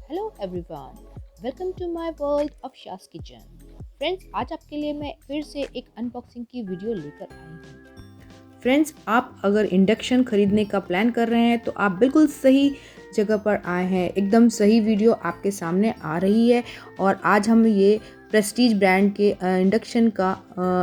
Hello everyone, welcome to my world of Shas kitchen. Friends, आज आपके लिए मैं फिर से एक अनबॉक्सिंग की वीडियो लेकर आई हूँ। फ्रेंड्स, आप अगर इंडक्शन खरीदने का प्लान कर रहे हैं तो आप बिल्कुल सही जगह पर आए हैं। एकदम सही वीडियो आपके सामने आ रही है और आज हम ये प्रेस्टीज ब्रांड के इंडक्शन का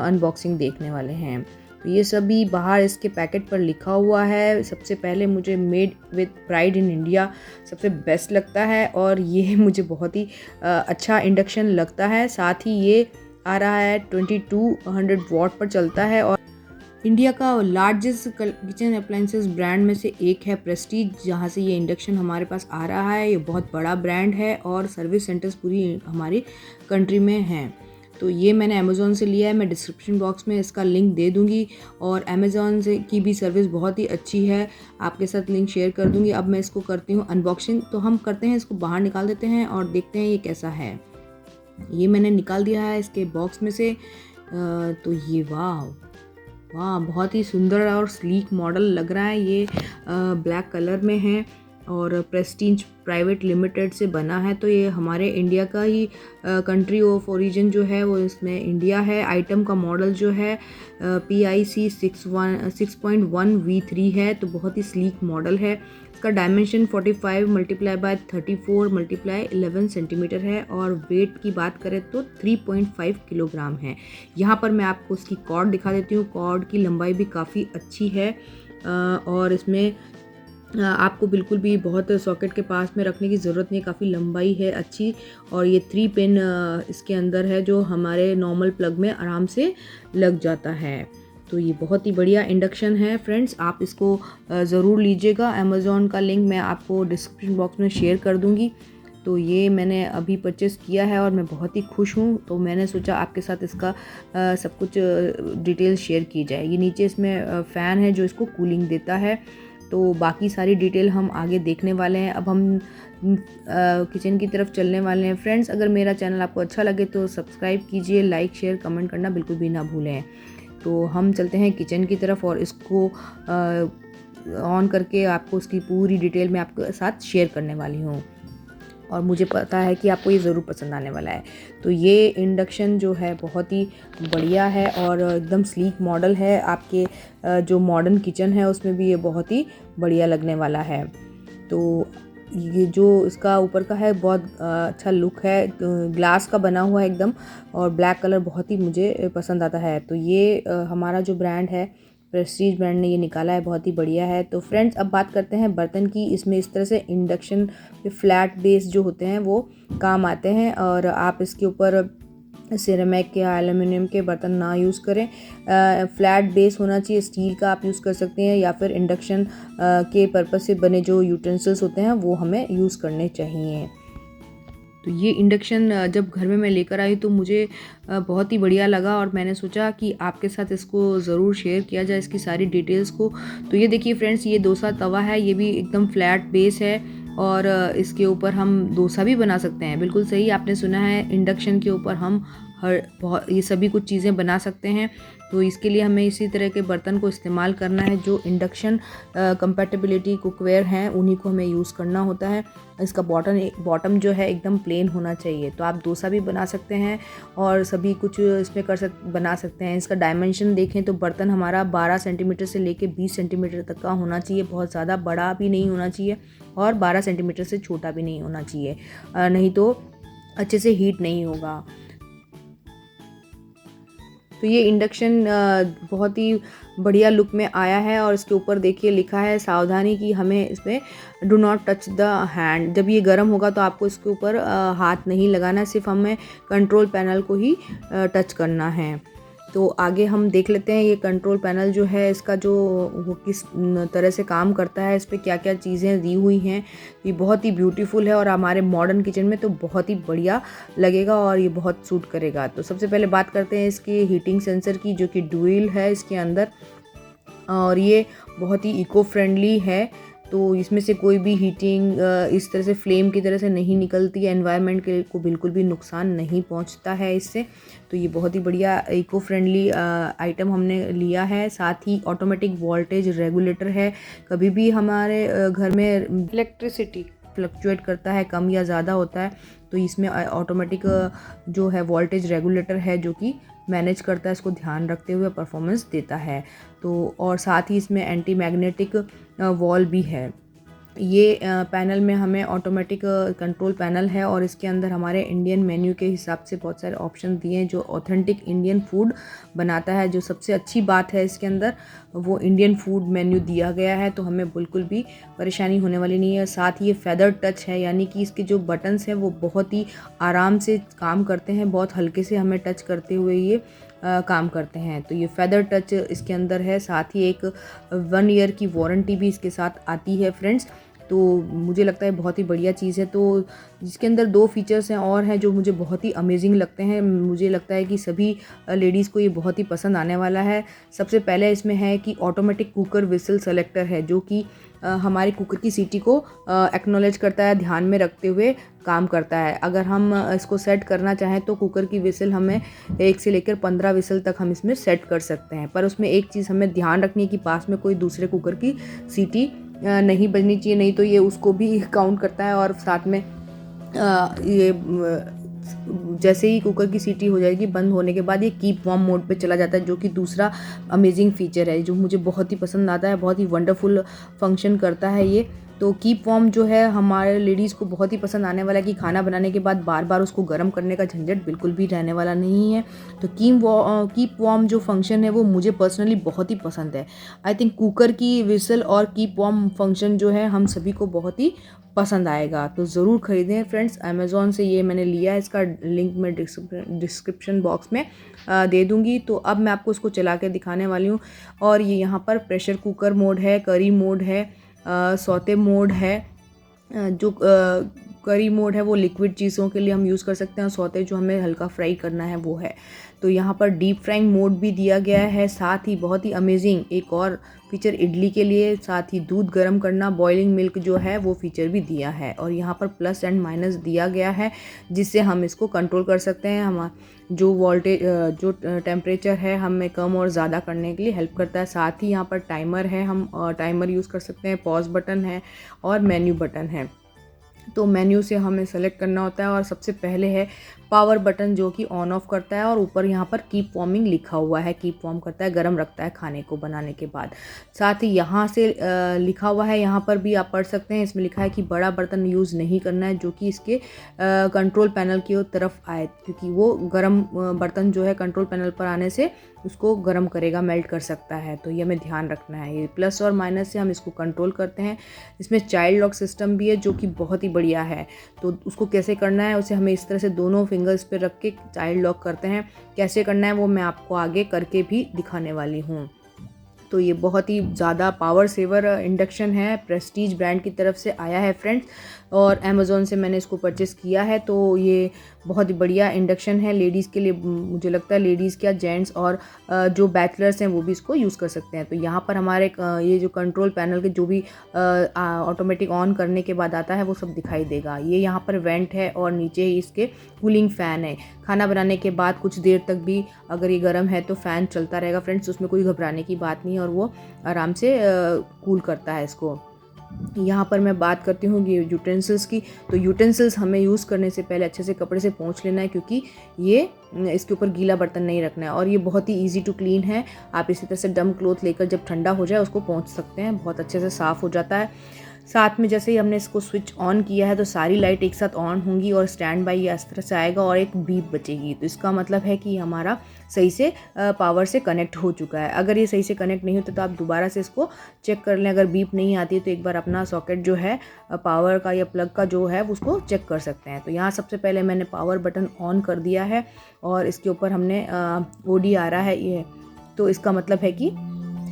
अनबॉक्सिंग देखने वाले हैं। तो ये सभी बाहर इसके पैकेट पर लिखा हुआ है। सबसे पहले मुझे made with pride in India सबसे बेस्ट लगता है और ये मुझे बहुत ही अच्छा इंडक्शन लगता है। साथ ही ये आ रहा है 2200 वॉट पर चलता है और इंडिया का लार्जेस्ट किचन अप्लायंसेस ब्रांड में से एक है प्रेस्टीज, जहाँ से ये इंडक्शन हमारे पास आ रहा है। ये बहुत बड़ा ब्रांड है और सर्विस सेंटर्स पूरी हमारी कंट्री में हैं। तो ये मैंने अमेज़ॉन से लिया है। मैं डिस्क्रिप्शन बॉक्स में इसका लिंक दे दूँगी और अमेज़ॉन से की भी सर्विस बहुत ही अच्छी है। आपके साथ लिंक शेयर कर दूँगी। अब मैं इसको करती हूँ अनबॉक्सिंग। तो हम करते हैं, इसको बाहर निकाल देते हैं और देखते हैं ये कैसा है। ये मैंने निकाल दिया है इसके बॉक्स में से। तो ये वाह, बहुत ही सुंदर और स्लीक मॉडल लग रहा है। ये ब्लैक कलर में है और प्रेस्टीज प्राइवेट लिमिटेड से बना है। तो ये हमारे इंडिया का ही कंट्री ऑफ ओरिजिन जो है वो इसमें इंडिया है। आइटम का मॉडल जो है PIC 6.1V3 है। तो बहुत ही स्लीक मॉडल है। इसका dimension 45 multiply by 34 multiply 11 centimetre है और वेट की बात करें तो 3.5 किलोग्राम है। यहाँ पर मैं आपको इसकी कॉर्ड दिखा देती हूँ। कॉर्ड की लंबाई भी काफ़ी अच्छी है और इसमें आपको बिल्कुल भी बहुत सॉकेट के पास में रखने की ज़रूरत नहीं है। काफ़ी लंबाई है अच्छी और ये 3 पिन इसके अंदर है जो हमारे नॉर्मल प्लग में आराम से लग जाता है। तो ये बहुत ही बढ़िया इंडक्शन है फ्रेंड्स, आप इसको ज़रूर लीजिएगा। अमेज़ॉन का लिंक मैं आपको डिस्क्रिप्शन बॉक्स में शेयर कर दूँगी। तो ये मैंने अभी परचेज़ किया है और मैं बहुत ही खुश हूँ। तो मैंने सोचा आपके साथ इसका सब कुछ डिटेल शेयर की जाए। ये नीचे इसमें फ़ैन है जो इसको कूलिंग देता है। तो बाकी सारी डिटेल हम आगे देखने वाले हैं। अब हम किचन की तरफ चलने वाले हैं। फ्रेंड्स, अगर मेरा चैनल आपको अच्छा लगे तो सब्सक्राइब कीजिए, लाइक शेयर कमेंट करना बिल्कुल भी ना भूलें। तो हम चलते हैं किचन की तरफ और इसको ऑन करके आपको उसकी पूरी डिटेल मैं आपके साथ शेयर करने वाली हूँ और मुझे पता है कि आपको ये ज़रूर पसंद आने वाला है। तो ये इंडक्शन जो है बहुत ही बढ़िया है और एकदम स्लीक मॉडल है। आपके जो मॉडर्न किचन है उसमें भी ये बहुत ही बढ़िया लगने वाला है। तो ये जो इसका ऊपर का है बहुत अच्छा लुक है। ग्लास का बना हुआ है एकदम और ब्लैक कलर बहुत ही मुझे पसंद आता है। तो ये हमारा जो ब्रांड है प्रेस्टीज ब्रांड ने ये निकाला है, बहुत ही बढ़िया है। तो फ्रेंड्स, अब बात करते हैं बर्तन की। इसमें इस तरह से इंडक्शन पे फ्लैट बेस जो होते हैं वो काम आते हैं और आप इसके ऊपर सिरेमिक या एल्युमिनियम के बर्तन ना यूज़ करें। फ्लैट बेस होना चाहिए, स्टील का आप यूज़ कर सकते हैं या फिर इंडक्शन के पर्पज़ से बने जो यूटेंसिल्स होते हैं वो हमें यूज़ करने चाहिए। तो ये इंडक्शन जब घर में मैं लेकर आई तो मुझे बहुत ही बढ़िया लगा और मैंने सोचा कि आपके साथ इसको ज़रूर शेयर किया जाए, इसकी सारी डिटेल्स को। तो ये देखिए फ्रेंड्स, ये डोसा तवा है। ये भी एकदम फ्लैट बेस है और इसके ऊपर हम डोसा भी बना सकते हैं। बिल्कुल सही आपने सुना है, इंडक्शन के ऊपर हम ये सभी कुछ चीज़ें बना सकते हैं। तो इसके लिए हमें इसी तरह के बर्तन को इस्तेमाल करना है जो इंडक्शन कंपैटिबिलिटी कुकवेयर हैं, उन्हीं को हमें यूज़ करना होता है। इसका बॉटम जो है एकदम प्लेन होना चाहिए। तो आप डोसा भी बना सकते हैं और सभी कुछ इसमें बना सकते हैं। इसका डायमेंशन देखें तो बर्तन हमारा 12 सेंटीमीटर से लेके 20 सेंटीमीटर तक का होना चाहिए। बहुत ज़्यादा बड़ा भी नहीं होना चाहिए और 12 सेंटीमीटर से छोटा भी नहीं होना चाहिए, नहीं तो अच्छे से हीट नहीं होगा। तो ये इंडक्शन बहुत ही बढ़िया लुक में आया है और इसके ऊपर देखिए लिखा है सावधानी कि हमें इसमें do not touch the hand. जब ये गर्म होगा तो आपको इसके ऊपर हाथ नहीं लगाना, सिर्फ हमें कंट्रोल पैनल को ही टच करना है। तो आगे हम देख लेते हैं ये कंट्रोल पैनल जो है इसका जो वो किस तरह से काम करता है, इस पर क्या क्या चीज़ें दी हुई हैं। ये बहुत ही ब्यूटीफुल है और हमारे मॉडर्न किचन में तो बहुत ही बढ़िया लगेगा और ये बहुत सूट करेगा। तो सबसे पहले बात करते हैं इसकी हीटिंग सेंसर की, जो कि डुअल है इसके अंदर और ये बहुत ही इको फ्रेंडली है। तो इसमें से कोई भी हीटिंग इस तरह से फ्लेम की तरह से नहीं निकलती है, एनवायरनमेंट के को बिल्कुल भी नुकसान नहीं पहुंचता है इससे। तो ये बहुत ही बढ़िया इको फ्रेंडली आइटम हमने लिया है। साथ ही ऑटोमेटिक वोल्टेज रेगुलेटर है। कभी भी हमारे घर में फ्लक्चुएट करता है, कम या ज़्यादा होता है, तो इसमें ऑटोमेटिक जो है वोल्टेज रेगुलेटर है जो कि मैनेज करता है, इसको ध्यान रखते हुए परफॉर्मेंस देता है। तो और साथ ही इसमें एंटी मैग्नेटिक वॉल भी है। ये पैनल में हमें ऑटोमेटिक कंट्रोल पैनल है और इसके अंदर हमारे इंडियन मेन्यू के हिसाब से बहुत सारे ऑप्शन दिए हैं जो ऑथेंटिक इंडियन फूड बनाता है। जो सबसे अच्छी बात है इसके अंदर वो इंडियन फूड मेन्यू दिया गया है, तो हमें बिल्कुल भी परेशानी होने वाली नहीं है। साथ ही ये फेदर टच है, यानी कि इसके जो बटन्स हैं वो बहुत ही आराम से काम करते हैं, बहुत हल्के से हमें टच करते हुए ये काम करते हैं। तो ये फेदर टच इसके अंदर है। साथ ही एक 1 ईयर की वारंटी भी इसके साथ आती है फ्रेंड्स, तो मुझे लगता है बहुत ही बढ़िया चीज़ है। तो जिसके अंदर 2 फीचर्स हैं और हैं जो मुझे बहुत ही अमेजिंग लगते हैं। मुझे लगता है कि सभी लेडीज़ को ये बहुत ही पसंद आने वाला है। सबसे पहले इसमें है कि ऑटोमेटिक कुकर विसल सेलेक्टर है जो कि हमारे कुकर की सीटी को एक्नॉलेज करता है, ध्यान में रखते हुए काम करता है। अगर हम इसको सेट करना चाहें तो कुकर की विसल हमें 1 से लेकर 15 विसल तक हम इसमें सेट कर सकते हैं, पर उसमें एक चीज़ हमें ध्यान रखनी है कि पास में कोई दूसरे कुकर की सीटी नहीं बजनी चाहिए, नहीं तो ये उसको भी काउंट करता है। और साथ में ये जैसे ही कुकर की सीटी हो जाएगी बंद होने के बाद ये कीप वार्म मोड पे चला जाता है, जो कि दूसरा अमेजिंग फीचर है जो मुझे बहुत ही पसंद आता है। बहुत ही वंडरफुल फंक्शन करता है ये। तो कीप वार्म जो है हमारे लेडीज़ को बहुत ही पसंद आने वाला है कि खाना बनाने के बाद बार बार उसको गर्म करने का झंझट बिल्कुल भी रहने वाला नहीं है। तो कीप वार्म जो फंक्शन है वो मुझे पर्सनली बहुत ही पसंद है। आई थिंक कुकर की विसल और कीप वार्म फंक्शन जो है हम सभी को बहुत ही पसंद आएगा, तो ज़रूर ख़रीदें फ्रेंड्स। अमेज़ॉन से ये मैंने लिया, इसका लिंक मैं डिस्क्रिप्शन बॉक्स में दे दूँगी। तो अब मैं आपको इसको चला के दिखाने वाली हूँ। और ये यहाँ पर प्रेशर कुकर मोड है, करी मोड है, सौते मोड है। जो करी मोड है वो लिक्विड चीज़ों के लिए हम यूज़ कर सकते हैं, और सौते जो हमें हल्का फ्राई करना है वो है। तो यहाँ पर डीप फ्राइंग मोड भी दिया गया है। साथ ही बहुत ही अमेजिंग एक और फीचर इडली के लिए, साथ ही दूध गर्म करना, बॉइलिंग मिल्क जो है वो फीचर भी दिया है। और यहाँ पर प्लस एंड माइनस दिया गया है जिससे हम इसको कंट्रोल कर सकते हैं। हम जो वोल्टेज जो टेम्परेचर है हमें कम और ज़्यादा करने के लिए हेल्प करता है। साथ ही यहाँ पर टाइमर है, हम टाइमर यूज़ कर सकते हैं, पॉज बटन है और मेन्यू बटन है। तो मेन्यू से हमें सेलेक्ट करना होता है और सबसे पहले है पावर बटन जो कि ऑन ऑफ करता है, और ऊपर यहाँ पर कीप वार्मिंग लिखा हुआ है, कीप वार्म करता है, गर्म रखता है खाने को बनाने के बाद। साथ ही यहाँ से लिखा हुआ है, यहाँ पर भी आप पढ़ सकते हैं, इसमें लिखा है कि बड़ा बर्तन यूज़ नहीं करना है जो कि इसके कंट्रोल पैनल की तरफ आए, क्योंकि वो गर्म बर्तन जो है कंट्रोल पैनल पर आने से उसको गर्म करेगा, मेल्ट कर सकता है। तो ये हमें ध्यान रखना है। ये प्लस और माइनस से हम इसको कंट्रोल करते हैं। इसमें चाइल्ड लॉक सिस्टम भी है जो कि बहुत ही बढ़िया है। तो उसको कैसे करना है, उसे हमें इस तरह से दोनों फिंगर्स पे रख के चाइल्ड लॉक करते हैं। कैसे करना है वो मैं आपको आगे करके भी दिखाने वाली हूँ। तो ये बहुत ही ज़्यादा पावर सेवर इंडक्शन है, प्रेस्टीज ब्रांड की तरफ से आया है फ्रेंड्स, और अमेज़ॉन से मैंने इसको परचेज़ किया है। तो ये बहुत ही बढ़िया इंडक्शन है लेडीज़ के लिए। मुझे लगता है लेडीज़ क्या, जेंट्स और जो बैचलर्स हैं वो भी इसको यूज़ कर सकते हैं। तो यहाँ पर हमारे ये जो कंट्रोल पैनल के जो भी ऑटोमेटिक ऑन करने के बाद आता है वो सब दिखाई देगा। ये यहाँ पर वेंट है और नीचे ही इसके कूलिंग फ़ैन है। खाना बनाने के बाद कुछ देर तक भी अगर ये गर्म है तो फ़ैन चलता रहेगा फ्रेंड्स, उसमें कोई घबराने की बात नहीं है और वो आराम से कूल करता है इसको। यहाँ पर मैं बात करती हूँ ये यूटेंसिल्स की। तो यूटेंसिल्स हमें यूज़ करने से पहले अच्छे से कपड़े से पोंछ लेना है, क्योंकि ये इसके ऊपर गीला बर्तन नहीं रखना है। और ये बहुत ही इजी टू क्लीन है। आप इसी तरह से डम क्लॉथ लेकर जब ठंडा हो जाए उसको पोंछ सकते हैं, बहुत अच्छे से साफ़ हो जाता है। साथ में जैसे ही हमने इसको स्विच ऑन किया है तो सारी लाइट एक साथ ऑन होंगी और स्टैंड बाई इस तरह से आएगा और एक बीप बचेगी। तो इसका मतलब है कि हमारा सही से पावर से कनेक्ट हो चुका है। अगर ये सही से कनेक्ट नहीं होता तो आप दोबारा से इसको चेक कर लें। अगर बीप नहीं आती है तो एक बार अपना सॉकेट जो है पावर का या प्लग का जो है उसको चेक कर सकते हैं। तो यहाँ सबसे पहले मैंने पावर बटन ऑन कर दिया है और इसके ऊपर हमने ओडी आ रहा है ये, तो इसका मतलब है कि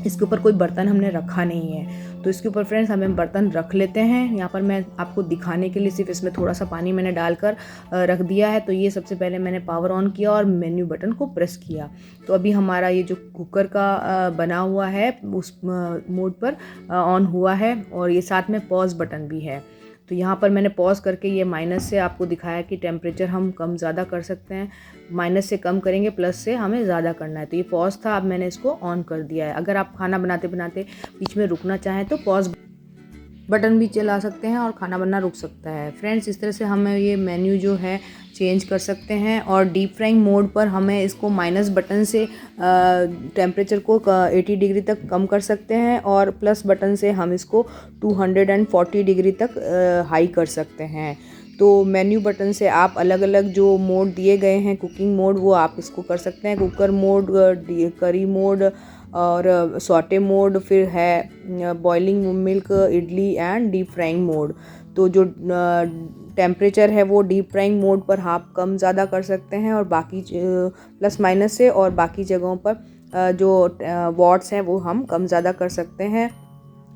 इसके ऊपर कोई बर्तन हमने रखा नहीं है। तो इसके ऊपर फ्रेंड्स हमें बर्तन रख लेते हैं। यहाँ पर मैं आपको दिखाने के लिए सिर्फ इसमें थोड़ा सा पानी मैंने डालकर रख दिया है। तो ये सबसे पहले मैंने पावर ऑन किया और मेन्यू बटन को प्रेस किया। तो अभी हमारा ये जो कुकर का बना हुआ है उस मोड पर ऑन हुआ है, और ये साथ में पॉज बटन भी है। तो यहाँ पर मैंने पॉज करके ये माइनस से आपको दिखाया कि टेम्परेचर हम कम ज़्यादा कर सकते हैं। माइनस से कम करेंगे, प्लस से हमें ज़्यादा करना है। तो ये पॉज था, अब मैंने इसको ऑन कर दिया है। अगर आप खाना बनाते बनाते बीच में रुकना चाहें तो पॉज बटन भी चला सकते हैं और खाना बनना रुक सकता है। फ्रेंड्स, इस तरह से हमें ये मेन्यू जो है चेंज कर सकते हैं। और डीप फ्राइंग मोड पर हमें इसको माइनस बटन से टेम्परेचर को 80 डिग्री तक कम कर सकते हैं और प्लस बटन से हम इसको 240 डिग्री तक हाई कर सकते हैं। तो मेन्यू बटन से आप अलग अलग जो मोड दिए गए हैं, कुकिंग मोड, वो आप इसको कर सकते हैं। कुकर मोड, करी मोड और सॉटे मोड, फिर है boiling milk, idli and deep frying mode. तो जो टेम्परेचर है वो डीप फ्राइंग मोड पर आप कम ज़्यादा कर सकते हैं और बाकी प्लस माइनस से, और बाकी जगहों पर जो वॉट्स हैं वो हम कम ज़्यादा कर सकते हैं।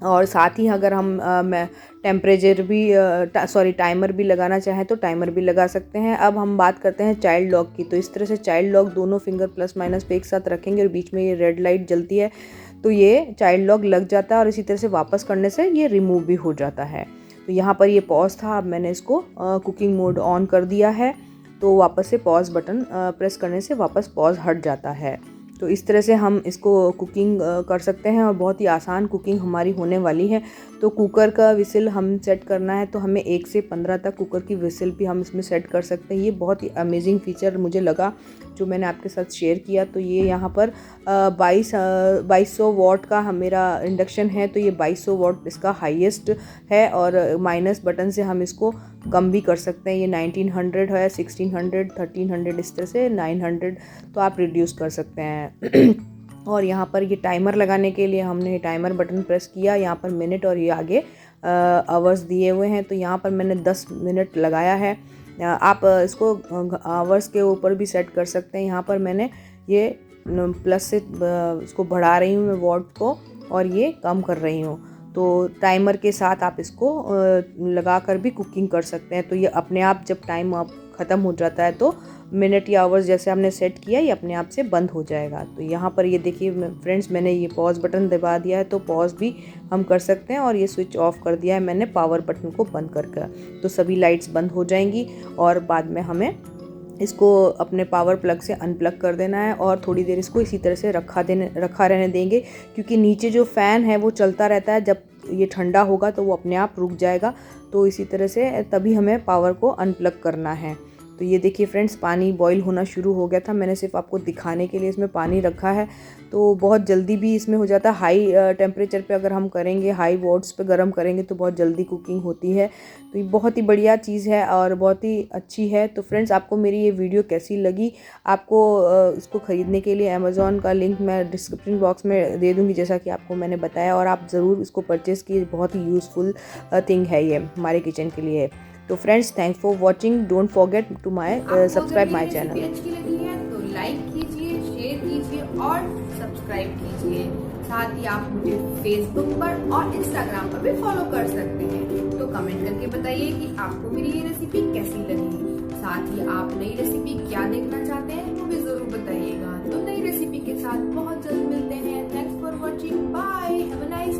और साथ ही अगर हम टेम्परेचर भी टाइमर भी लगाना चाहें तो टाइमर भी लगा सकते हैं। अब हम बात करते हैं चाइल्ड लॉक की। तो इस तरह से चाइल्ड लॉक दोनों फिंगर प्लस माइनस पे एक साथ रखेंगे और बीच में ये रेड लाइट जलती है तो ये चाइल्ड लॉक लग जाता है और इसी तरह से वापस करने से ये रिमूव भी हो जाता है। तो यहाँ पर ये पॉज था, अब मैंने इसको कुकिंग मोड ऑन कर दिया है तो वापस से पॉज बटन प्रेस करने से वापस पॉज हट जाता है। तो इस तरह से हम इसको कुकिंग कर सकते हैं और बहुत ही आसान कुकिंग हमारी होने वाली है। तो कुकर का विसिल हम सेट करना है तो हमें 1 से 15 तक कुकर की विसिल भी हम इसमें सेट कर सकते हैं। ये बहुत ही अमेजिंग फीचर मुझे लगा जो मैंने आपके साथ शेयर किया। तो ये यहाँ पर 2200 वॉट का मेरा इंडक्शन है, तो ये 2200 वॉट इसका हाईएस्ट है और माइनस बटन से हम इसको कम भी कर सकते हैं। ये 1900 है, 1600, 1300, इस तरह से 900 तो आप रिड्यूस कर सकते हैं। और यहाँ पर ये टाइमर लगाने के लिए हमने टाइमर बटन प्रेस किया, यहाँ पर मिनट और ये आगे आवर्स दिए हुए हैं। तो यहाँ पर मैंने 10 मिनट लगाया है। आप इसको आवर्स के ऊपर भी सेट कर सकते हैं। यहाँ पर मैंने ये प्लस से इसको बढ़ा रही हूँ मैं वॉट को और ये कम कर रही हूँ। तो टाइमर के साथ आप इसको लगा कर भी कुकिंग कर सकते हैं। तो ये अपने आप जब टाइम आप ख़त्म हो जाता है तो मिनट या आवर्स जैसे हमने सेट किया ये अपने आप से बंद हो जाएगा। तो यहाँ पर ये देखिए फ्रेंड्स, मैंने ये पॉज बटन दबा दिया है तो पॉज भी हम कर सकते हैं और ये स्विच ऑफ कर दिया है मैंने पावर बटन को बंद करके। तो सभी लाइट्स बंद हो जाएंगी और बाद में हमें इसको अपने पावर प्लग से अनप्लग कर देना है और थोड़ी देर इसको इसी तरह से रखा रहने देंगे, क्योंकि नीचे जो फ़ैन है वो चलता रहता है। जब ये ठंडा होगा तो वो अपने आप रुक जाएगा। तो इसी तरह से तभी हमें पावर को अनप्लग करना है। तो ये देखिए फ्रेंड्स, पानी बॉईल होना शुरू हो गया था। मैंने सिर्फ आपको दिखाने के लिए इसमें पानी रखा है। तो बहुत जल्दी भी इसमें हो जाता है। हाई टेम्परेचर पे अगर हम करेंगे, हाई वॉट्स पे गर्म करेंगे तो बहुत जल्दी कुकिंग होती है। तो ये बहुत ही बढ़िया चीज़ है और बहुत ही अच्छी है। तो फ्रेंड्स, आपको मेरी ये वीडियो कैसी लगी? आपको इसको ख़रीदने के लिए अमेज़ॉन का लिंक मैं डिस्क्रिप्शन बॉक्स में दे दूँगी जैसा कि आपको मैंने बताया, और आप ज़रूर इसको परचेज़ कीजिए। बहुत ही यूज़फुल थिंग है ये हमारे किचन के लिए। तो friends, thanks for watching. Don't forget to subscribe my channel. अच्छी लगी है तो लाइक कीजिए, शेयर कीजिए और सब्सक्राइब कीजिए। साथ ही आप मुझे फेसबुक पर और इंस्टाग्राम पर भी फॉलो कर सकते हैं। तो कमेंट करके बताइए कि आपको मेरी ये रेसिपी कैसी लगी। साथ ही आप नई रेसिपी क्या देखना चाहते हैं वो भी जरूर बताइएगा। तो नई रेसिपी के साथ बहुत जल्द मिलते हैं। Thanks for watching. Bye, have a nice